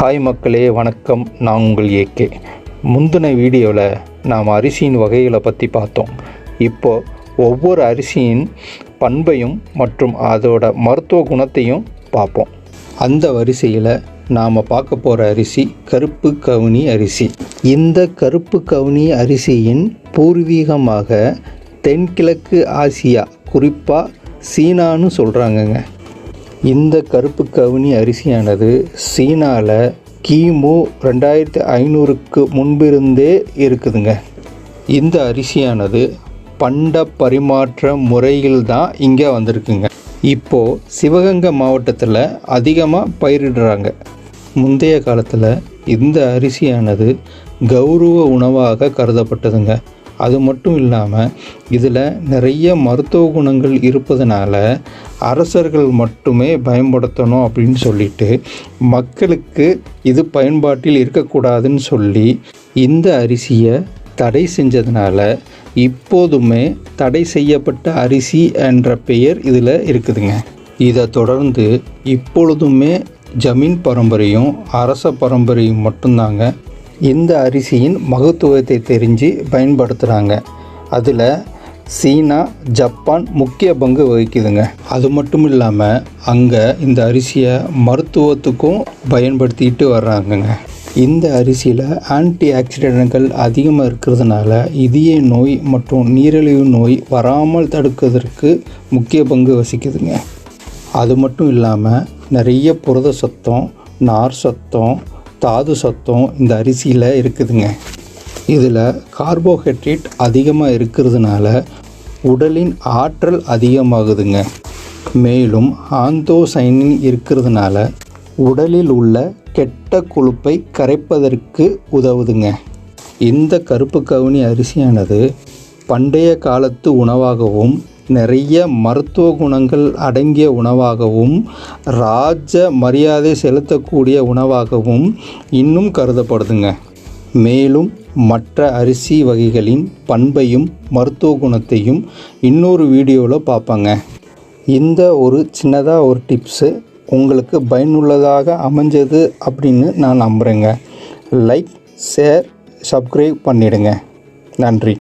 Hi மக்களே, வணக்கம். நான் உங்கள் ஏகே. முந்தின வீடியோவில் நாம் அரிசியின் வகைகளை பற்றி பார்த்தோம். இப்போது ஒவ்வொரு அரிசியின் பண்பையும் மற்றும் அதோட மருத்துவ குணத்தையும் பார்ப்போம். அந்த வரிசையில் நாம் பார்க்க போகிற அரிசி கருப்பு கவுனி அரிசி. இந்த கருப்பு கவுனி அரிசியின் பூர்வீகமாக தென்கிழக்கு ஆசியா, குறிப்பாக சீனான்னு சொல்கிறாங்கங்க. இந்த கருப்பு கவுனி அரிசியானது சீனாவில் கிமு 2500க்கு முன்பிருந்தே இருக்குதுங்க. இந்த அரிசியானது பண்ட பரிமாற்ற முறையில் தான் இங்கே வந்திருக்குங்க. இப்போது சிவகங்கை மாவட்டத்தில் அதிகமாக பயிரிடுறாங்க. முந்தைய காலத்தில் இந்த அரிசியானது கௌரவ உணவாக கருதப்பட்டதுங்க. அது மட்டும் இல்லாமல் இதில் நிறைய மருத்துவ குணங்கள் இருப்பதனால அரசர்கள் மட்டுமே பயன்படுத்தணும் அப்படின்னு சொல்லிட்டு மக்களுக்கு இது பயன்பாட்டில் இருக்கக்கூடாதுன்னு சொல்லி இந்த அரிசியை தடை செஞ்சதுனால இப்போதுமே தடை செய்யப்பட்ட அரிசி என்ற பெயர் இதில் இருக்குதுங்க. இதை தொடர்ந்து இப்பொழுதுமே ஜமீன் பரம்பரையும் அரச பரம்பரையும் மட்டும்தாங்க இந்த அரிசியின் மகத்துவத்தை தெரிஞ்சு பயன்படுத்துகிறாங்க. அதில் சீனா, ஜப்பான் முக்கிய பங்கு வகிக்குதுங்க. அது மட்டும் இல்லாமல் அங்கே இந்த அரிசியை மருத்துவத்துக்கும் பயன்படுத்திக்கிட்டு வர்றாங்கங்க. இந்த அரிசியில் ஆன்டி ஆக்சிடென்ட்கள் அதிகமாக இருக்கிறதுனால இதய நோய் மற்றும் நீரிழிவு நோய் வராமல் தடுக்கிறதுக்கு முக்கிய பங்கு வகிக்குதுங்க. அது மட்டும் இல்லாமல் நிறைய புரத சத்தம், நார் சத்தம், தாது சத்தம் இந்த அரிசியில் இருக்குதுங்க. இதில் கார்போஹைட்ரேட் அதிகமாக இருக்கிறதுனால உடலின் ஆற்றல் அதிகமாகுதுங்க. மேலும் ஆந்தோசைனின் இருக்கிறதுனால உடலில் உள்ள கெட்ட கொழுப்பை கரைப்பதற்கு உதவுதுங்க. இந்த கருப்பு கவுனி அரிசியானது பண்டைய காலத்து உணவாகவும் நிறைய மருத்துவ குணங்கள் அடங்கிய உணவாகவும் ராஜ மரியாதை செலுத்தக்கூடிய உணவாகவும் இன்னும் கருதப்படுதுங்க. மேலும் மற்ற அரிசி வகைகளின் பண்பையும் மருத்துவ குணத்தையும் இன்னொரு வீடியோவில் பார்ப்பாங்க. இந்த ஒரு சின்னதாக ஒரு டிப்ஸு உங்களுக்கு பயனுள்ளதாக அமைஞ்சது அப்படின்னு நான் நம்புகிறேங்க. லைக், ஷேர், சப்ஸ்கிரைப் பண்ணிவிடுங்க. நன்றி.